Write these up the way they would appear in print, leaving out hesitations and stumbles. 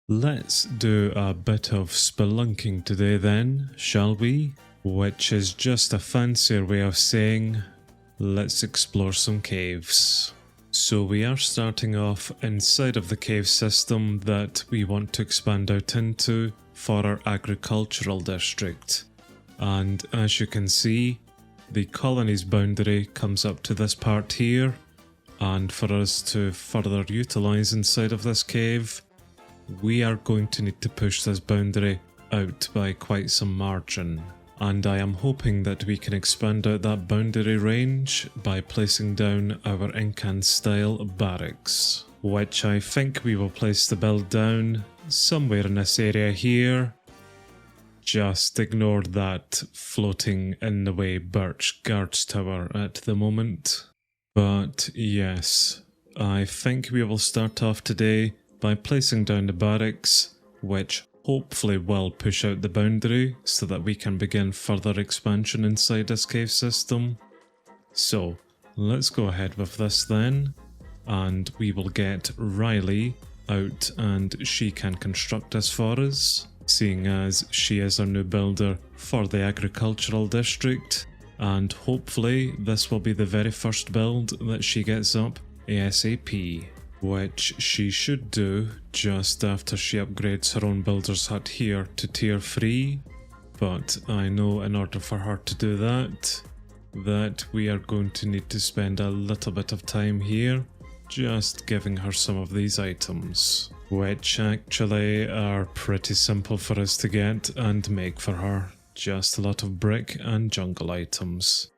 Let's do a bit of spelunking today then, shall we? Which is just a fancier way of saying, let's explore some caves. So we are starting off inside of the cave system that we want to expand out into for our agricultural district. And as you can see, the Colonies Boundary comes up to this part here, and for us to further utilise inside of this cave, we are going to need to push this boundary out by quite some margin. And I am hoping that we can expand out that boundary range by placing down our Incan style barracks, which I think we will place the build down somewhere in this area here. Just ignore that floating in the way birch guards tower at the moment. But yes, I think we will start off today by placing down the barracks, which hopefully will push out the boundary so that we can begin further expansion inside this cave system. So let's go ahead with this then, and we will get Riley out and she can construct this for us, seeing as she is our new builder for the agricultural district, and hopefully this will be the very first build that she gets up ASAP. Which she should do just after she upgrades her own builder's hut here to tier 3, but I know in order for her to do that we are going to need to spend a little bit of time here just giving her some of these items, which actually are pretty simple for us to get and make for her. Just a lot of brick and jungle items.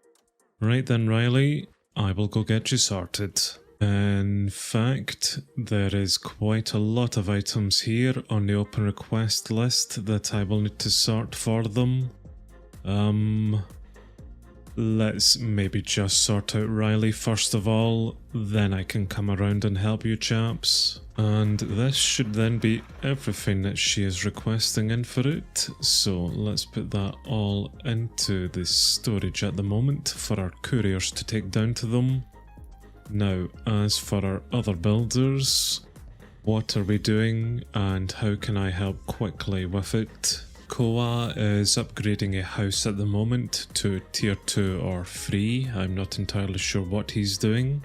Right then, Riley, I will go get you sorted. In fact, there is quite a lot of items here on the open request list that I will need to sort for them. Let's maybe just sort out Riley first of all, then I can come around and help you chaps. And this should then be everything that she is requesting in for it, so let's put that all into the storage at the moment for our couriers to take down to them. Now, as for our other builders, what are we doing and how can I help quickly with it? Koa is upgrading a house at the moment to tier 2 or 3, I'm not entirely sure what he's doing.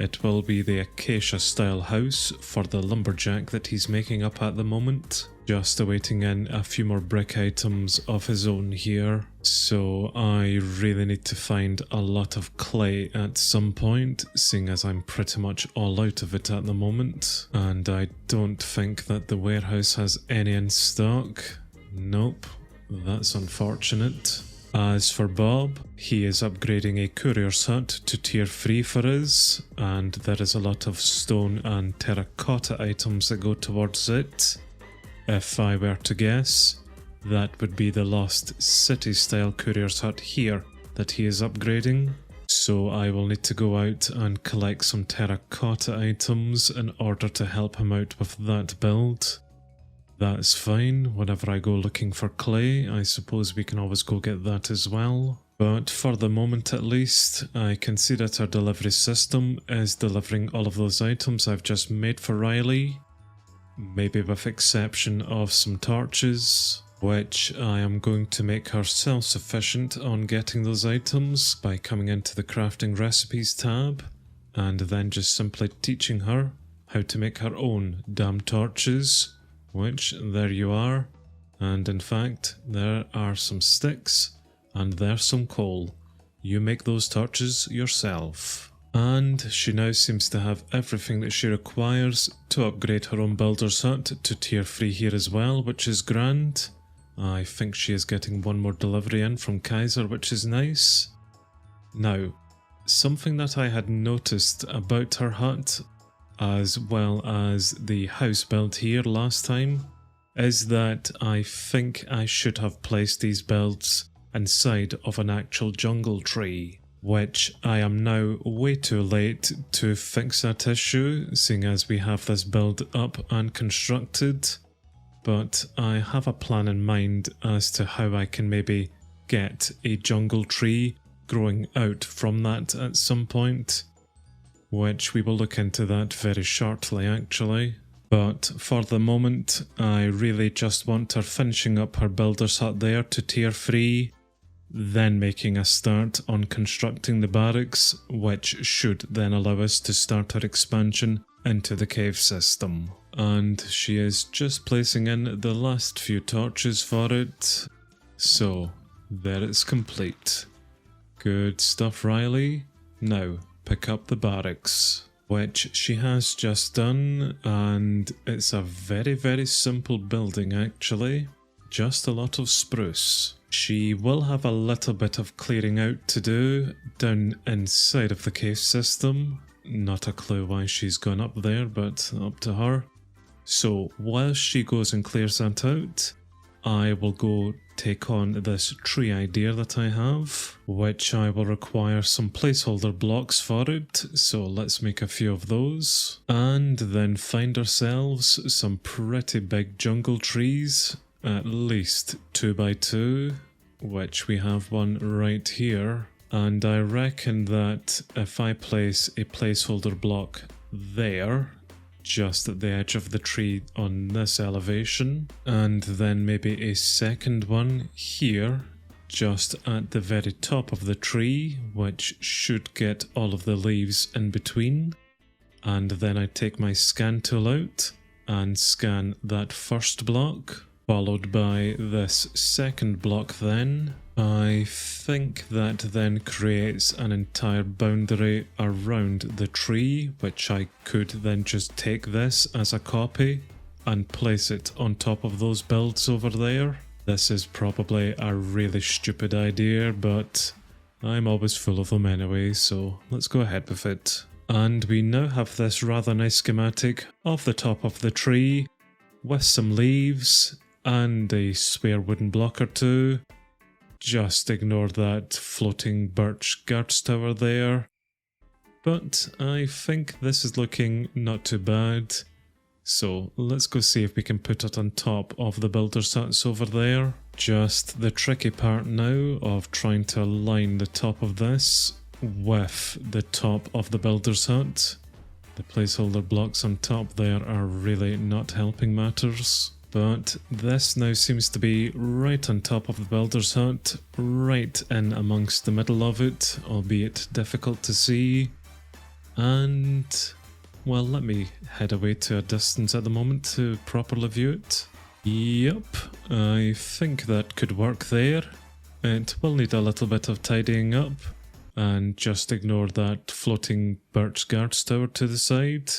It will be the acacia style house for the lumberjack that he's making up at the moment. Just awaiting in a few more brick items of his own here. So I really need to find a lot of clay at some point, seeing as I'm pretty much all out of it at the moment. And I don't think that the warehouse has any in stock. Nope, that's unfortunate. As for Bob, he is upgrading a courier's hut to tier 3 for us, and there is a lot of stone and terracotta items that go towards it. If I were to guess, that would be the Lost City style courier's hut here that he is upgrading. So I will need to go out and collect some terracotta items in order to help him out with that build. That's fine, whenever I go looking for clay, I suppose we can always go get that as well. But for the moment at least, I can see that our delivery system is delivering all of those items I've just made for Riley. Maybe with exception of some torches, which I am going to make her self-sufficient on getting those items by coming into the crafting recipes tab, and then just simply teaching her how to make her own damn torches. Which, there you are, and in fact, there are some sticks, and there's some coal. You make those torches yourself. And she now seems to have everything that she requires to upgrade her own builder's hut to tier 3 here as well, which is grand. I think she is getting one more delivery in from Kaiser, which is nice. Now, something that I had noticed about her hut, as well as the house build here last time, is that I think I should have placed these builds inside of an actual jungle tree, which I am now way too late to fix that issue, seeing as we have this build up and constructed. But I have a plan in mind as to how I can maybe get a jungle tree growing out from that at some point, which we will look into that very shortly actually. But for the moment, I really just want her finishing up her builder's hut there to tier 3, then making a start on constructing the barracks, which should then allow us to start our expansion into the cave system. And she is just placing in the last few torches for it. So, there it's complete. Good stuff, Riley. Now, pick up the barracks, which she has just done, and it's a very simple building actually. Just a lot of spruce. She will have a little bit of clearing out to do down inside of the cave system. Not a clue why she's gone up there, but up to her. So while she goes and clears that out, I will go take on this tree idea that I have, which I will require some placeholder blocks for it, so let's make a few of those. And then find ourselves some pretty big jungle trees, at least 2x2, which we have one right here. And I reckon that if I place a placeholder block there, just at the edge of the tree on this elevation, and then maybe a second one here, just at the very top of the tree, which should get all of the leaves in between. And then I take my scan tool out and scan that first block, followed by this second block then. I think that then creates an entire boundary around the tree, which I could then just take this as a copy and place it on top of those builds over there. This is probably a really stupid idea, but I'm always full of them anyway, so let's go ahead with it. And we now have this rather nice schematic of the top of the tree with some leaves and a spare wooden block or two. Just ignore that floating birch guards tower there. But I think this is looking not too bad. So let's go see if we can put it on top of the builder's huts over there. Just the tricky part now of trying to align the top of this with the top of the builder's hut. The placeholder blocks on top there are really not helping matters. But this now seems to be right on top of the builder's hut, right in amongst the middle of it, albeit difficult to see. And, well, let me head away to a distance at the moment to properly view it. Yep, I think that could work there. It will need a little bit of tidying up, and just ignore that floating birch guards tower to the side.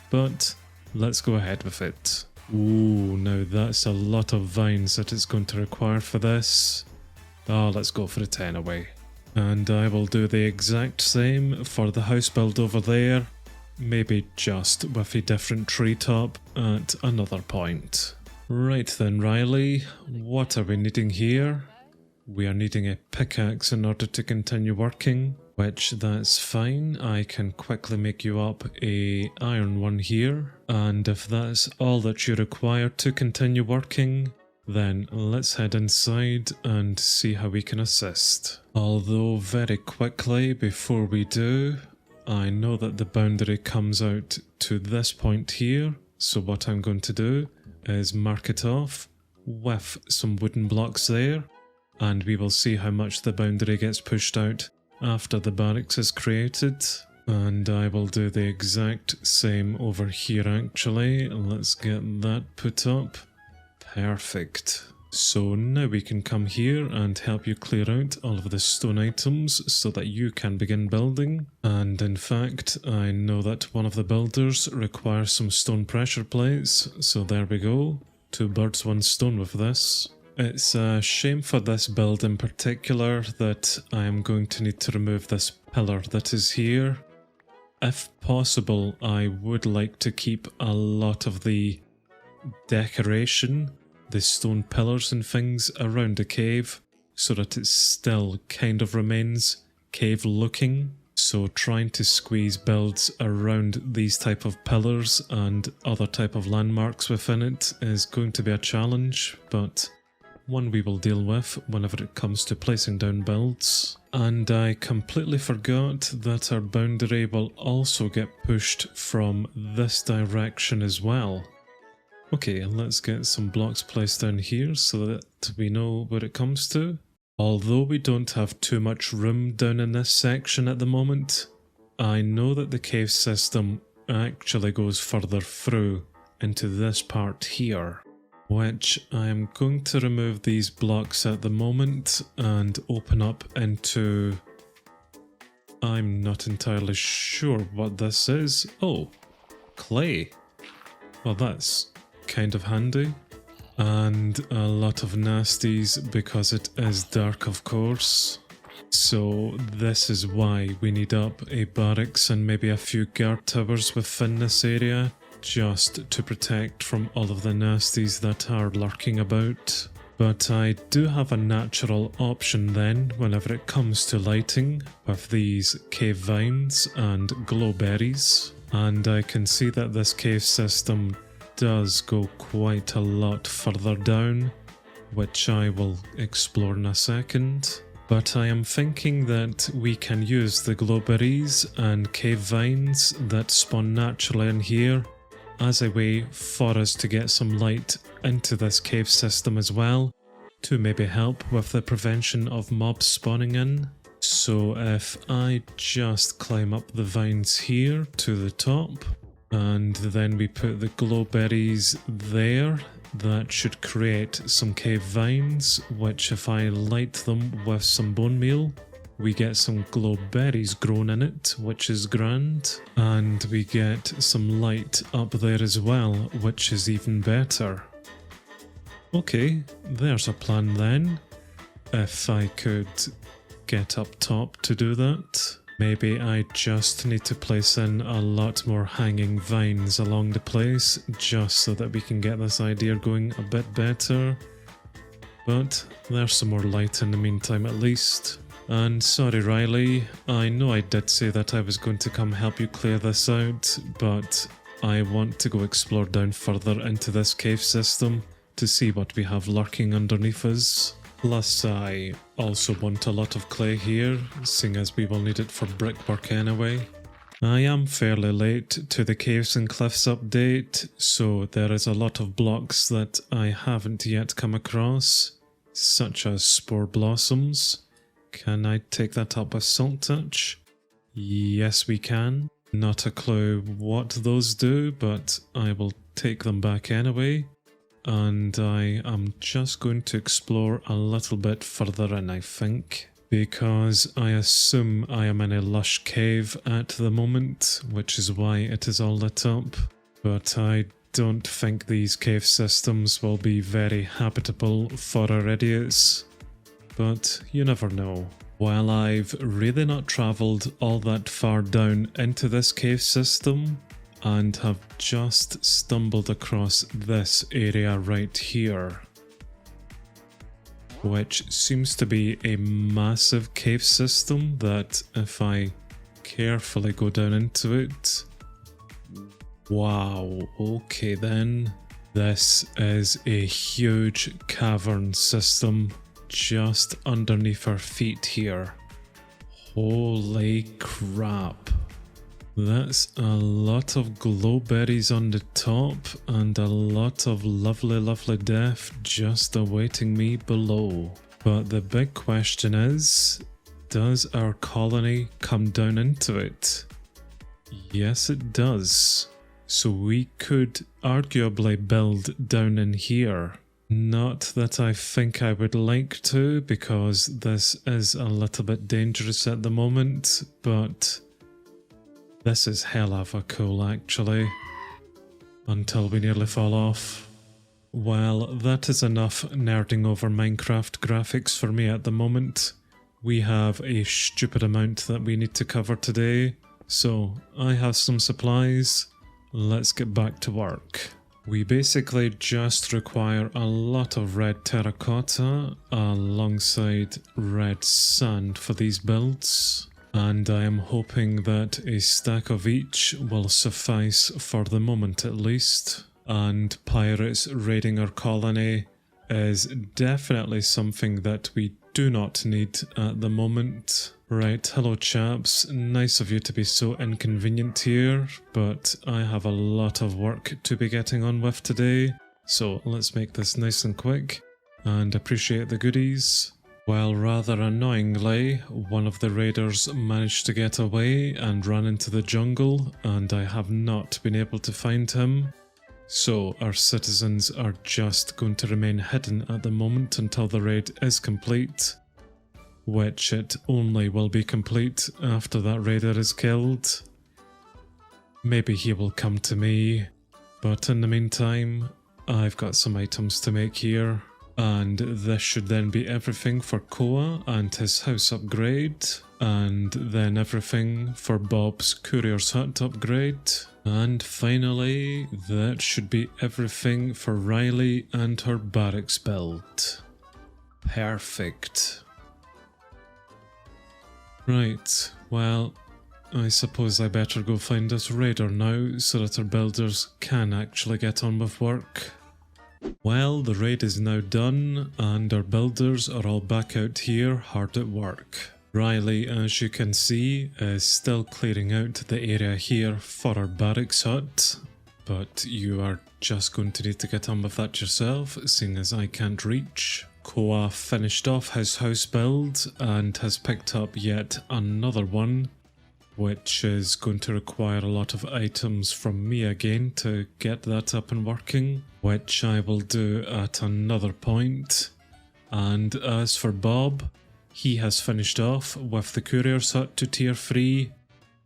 But let's go ahead with it. Ooh, now that's a lot of vines that it's going to require for this. Let's go for a 10 away. And I will do the exact same for the house build over there, maybe just with a different treetop at another point. Right then, Riley, what are we needing here? We are needing a pickaxe in order to continue working, which that's fine. I can quickly make you up a iron one here, and if that's all that you require to continue working, then let's head inside and see how we can assist. Although very quickly before we do, I know that the boundary comes out to this point here, so what I'm going to do is mark it off with some wooden blocks there, and we will see how much the boundary gets pushed out after the barracks is created. And I will do the exact same over here actually. Let's get that put up. Perfect. So now we can come here and help you clear out all of the stone items so that you can begin building. And in fact, I know that one of the builders requires some stone pressure plates, so there we go. 2 birds, 1 stone with this. It's a shame for this build in particular that I am going to need to remove this pillar that is here. If possible, I would like to keep a lot of the decoration, the stone pillars and things around the cave, so that it still kind of remains cave looking. So trying to squeeze builds around these type of pillars and other type of landmarks within it is going to be a challenge, but one we will deal with whenever it comes to placing down builds. And I completely forgot that our boundary will also get pushed from this direction as well. Okay, let's get some blocks placed down here so that we know where it comes to. Although we don't have too much room down in this section at the moment, I know that the cave system actually goes further through into this part here, which I am going to remove these blocks at the moment and open up into... I'm not entirely sure what this is. Oh, clay. Well, that's kind of handy. And a lot of nasties because it is dark, of course. So this is why we need up a barracks and maybe a few guard towers within this area, just to protect from all of the nasties that are lurking about. But I do have a natural option then whenever it comes to lighting with these cave vines and glowberries. And I can see that this cave system does go quite a lot further down, which I will explore in a second. But I am thinking that we can use the glowberries and cave vines that spawn naturally in here as a way for us to get some light into this cave system as well, to maybe help with the prevention of mobs spawning in. So if I just climb up the vines here to the top, and then we put the glowberries there, that should create some cave vines, which if I light them with some bone meal, we get some glowberries grown in it, which is grand, and we get some light up there as well, which is even better. Okay, there's a plan then. If I could get up top to do that. Maybe I just need to place in a lot more hanging vines along the place, just so that we can get this idea going a bit better. But there's some more light in the meantime at least. And sorry Riley, I know I did say that I was going to come help you clear this out, but I want to go explore down further into this cave system to see what we have lurking underneath us. Plus I also want a lot of clay here, seeing as we will need it for brickwork anyway. I am fairly late to the Caves and Cliffs update, so there is a lot of blocks that I haven't yet come across, such as spore blossoms. Can I take that up with Salt Touch? Yes we can. Not a clue what those do, but I will take them back anyway. And I am just going to explore a little bit further in, I think, because I assume I am in a lush cave at the moment, which is why it is all lit up. But I don't think these cave systems will be very habitable for our idiots. But you never know. While I've really not travelled all that far down into this cave system, and have just stumbled across this area right here, which seems to be a massive cave system that if I carefully go down into it, wow, okay then, this is a huge cavern system just underneath our feet here. Holy crap. That's a lot of glowberries on the top and a lot of lovely death just awaiting me below. But the big question is, does our colony come down into it? Yes it does. So we could arguably build down in here. Not that I think I would like to, because this is a little bit dangerous at the moment, but this is hell of a cool actually, until we nearly fall off. Well, that is enough nerding over Minecraft graphics for me at the moment. We have a stupid amount that we need to cover today, so I have some supplies. Let's get back to work. We basically just require a lot of red terracotta alongside red sand for these builds. And I am hoping that a stack of each will suffice for the moment at least. And pirates raiding our colony is definitely something that we do not need at the moment. Right, hello chaps, nice of you to be so inconvenient here, but I have a lot of work to be getting on with today, so let's make this nice and quick, and appreciate the goodies. Well, rather annoyingly, one of the raiders managed to get away and ran into the jungle, and I have not been able to find him. So our citizens are just going to remain hidden at the moment until the raid is complete, which it only will be complete after that raider is killed. Maybe he will come to me, but in the meantime, I've got some items to make here, and this should then be everything for Koa and his house upgrade, and then everything for Bob's courier's hut upgrade, and finally that should be everything for Riley and her barracks build. Perfect. Right, well, I suppose I better go find this raider now so that our builders can actually get on with work. Well, the raid is now done and our builders are all back out here hard at work. Riley, as you can see, is still clearing out the area here for our barracks hut, but you are just going to need to get on with that yourself, seeing as I can't reach. Koa finished off his house build and has picked up yet another one, which is going to require a lot of items from me again to get that up and working, which I will do at another point. And as for Bob, he has finished off with the courier's hut to tier 3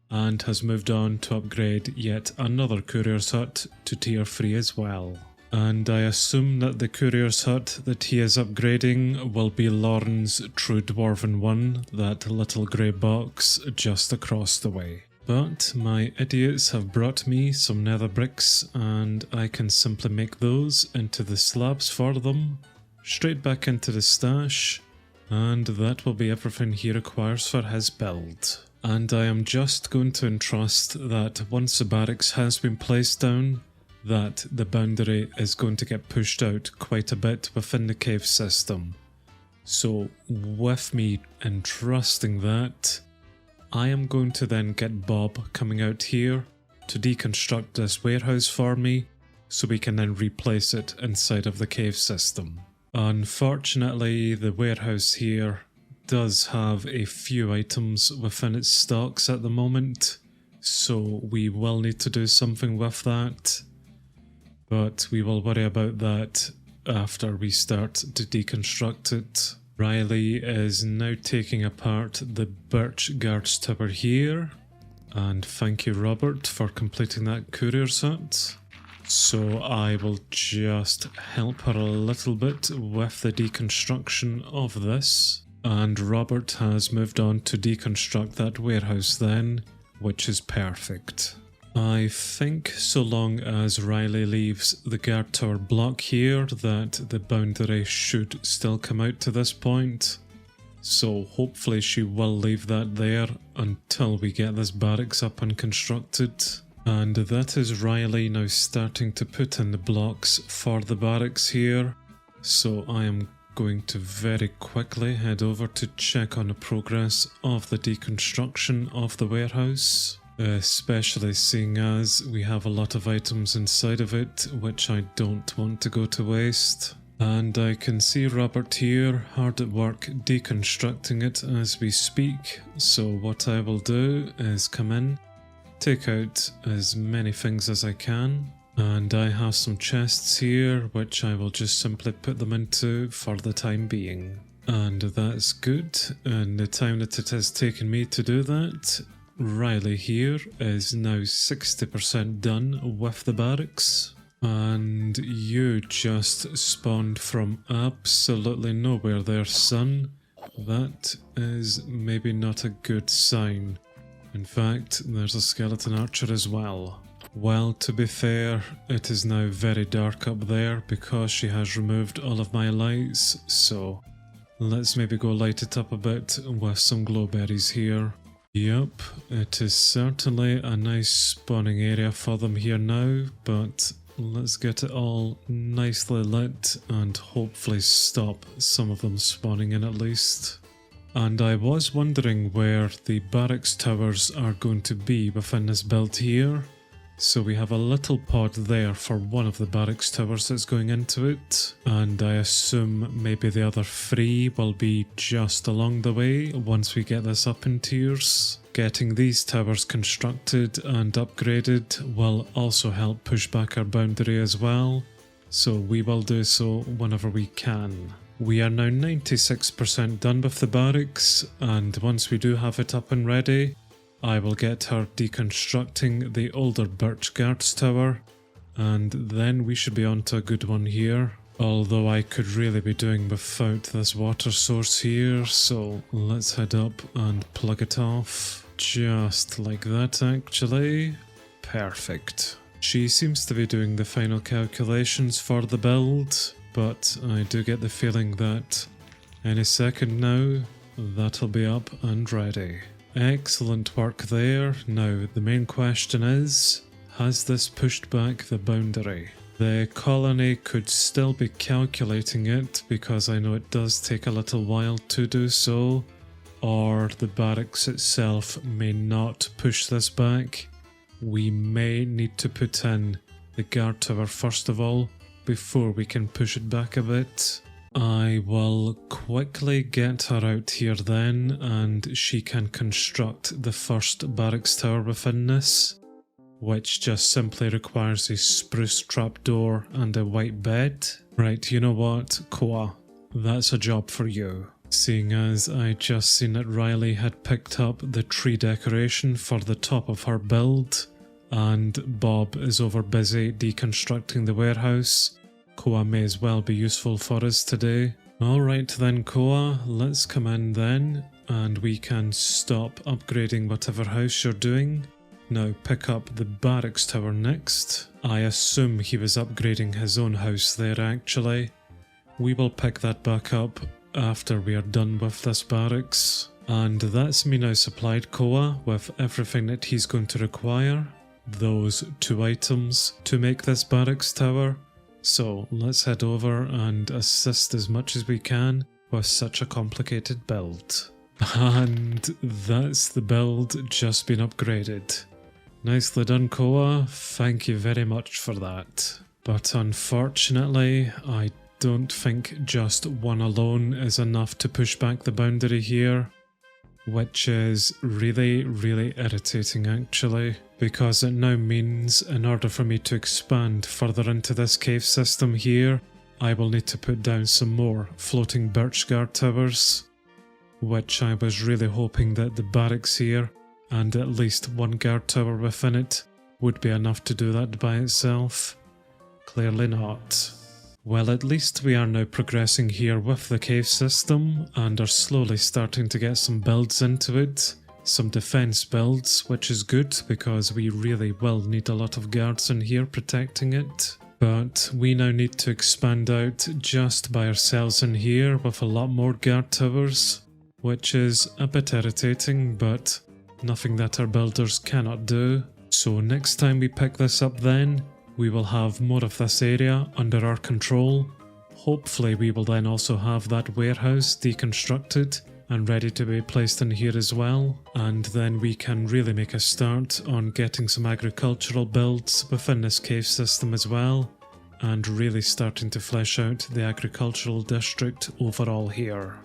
and has moved on to upgrade yet another courier's hut to tier 3 as well. And I assume that the courier's hut that he is upgrading will be Lauren's true dwarven one, that little grey box just across the way. But my idiots have brought me some nether bricks and I can simply make those into the slabs for them, straight back into the stash, and that will be everything he requires for his build. And I am just going to entrust that once the barracks has been placed down, that the boundary is going to get pushed out quite a bit within the cave system. So with me entrusting that, I am going to then get Bob coming out here to deconstruct this warehouse for me, so we can then replace it inside of the cave system. Unfortunately, the warehouse here does have a few items within its stocks at the moment, so we will need to do something with that. But we will worry about that after we start to deconstruct it. Riley is now taking apart the birch guards tower here, and thank you Robert for completing that courier's hut. So I will just help her a little bit with the deconstruction of this, and Robert has moved on to deconstruct that warehouse then, which is perfect. I think so long as Riley leaves the guard tower block here that the boundary should still come out to this point. So hopefully she will leave that there until we get this barracks up and constructed. And that is Riley now starting to put in the blocks for the barracks here. So I am going to very quickly head over to check on the progress of the deconstruction of the warehouse. Especially seeing as we have a lot of items inside of it which I don't want to go to waste. And I can see Robert here hard at work deconstructing it as we speak, so what I will do is come in, take out as many things as I can, and I have some chests here which I will just simply put them into for the time being. And that's good, and the time that it has taken me to do that, Riley here is now 60% done with the barracks, and you just spawned from absolutely nowhere there, son. That is maybe not a good sign. In fact, there's a skeleton archer as well. Well, to be fair, it is now very dark up there because she has removed all of my lights, so let's maybe go light it up a bit with some glowberries here. Yup, it is certainly a nice spawning area for them here now, but let's get it all nicely lit and hopefully stop some of them spawning in at least. And I was wondering where the barracks towers are going to be within this build here. So we have a little pod there for one of the barracks towers that's going into it, and I assume maybe the other 3 will be just along the way once we get this up in tiers. Getting these towers constructed and upgraded will also help push back our boundary as well, so we will do so whenever we can. We are now 96% done with the barracks, and once we do have it up and ready, I will get her deconstructing the older birch guards tower, and then we should be on to a good one here. Although I could really be doing without this water source here, so let's head up and plug it off. Just like that actually. Perfect. She seems to be doing the final calculations for the build, but I do get the feeling that any second now, that'll be up and ready. Excellent work there. Now the main question is, has this pushed back the boundary? The colony could still be calculating it because I know it does take a little while to do so, or the barracks itself may not push this back. We may need to put in the guard tower first of all before we can push it back a bit. I will quickly get her out here then, and she can construct the first barracks tower within this, which just simply requires a spruce trapdoor and a white bed. Right, you know what, Koa, that's a job for you. Seeing as I just seen that Riley had picked up the tree decoration for the top of her build, and Bob is over busy deconstructing the warehouse, Koa may as well be useful for us today. Alright then Koa, let's come in then, and we can stop upgrading whatever house you're doing. Now pick up the barracks tower next. I assume he was upgrading his own house there actually. We will pick that back up after we are done with this barracks. And that's me now supplied Koa with everything that he's going to require. Those 2 items to make this barracks tower. So let's head over and assist as much as we can with such a complicated build. And that's the build just been upgraded. Nicely done Koa, thank you very much for that. But unfortunately, I don't think just one alone is enough to push back the boundary here, which is really irritating actually, because it now means in order for me to expand further into this cave system here, I will need to put down some more floating birch guard towers, which I was really hoping that the barracks here and at least 1 guard tower within it would be enough to do that by itself. Clearly not. Well, at least we are now progressing here with the cave system and are slowly starting to get some builds into it. Some defense builds, which is good because we really will need a lot of guards in here protecting it. But we now need to expand out just by ourselves in here with a lot more guard towers, which is a bit irritating, but nothing that our builders cannot do. So next time we pick this up then, we will have more of this area under our control. Hopefully we will then also have that warehouse deconstructed and ready to be placed in here as well. And then we can really make a start on getting some agricultural builds within this cave system as well, and really starting to flesh out the agricultural district overall here.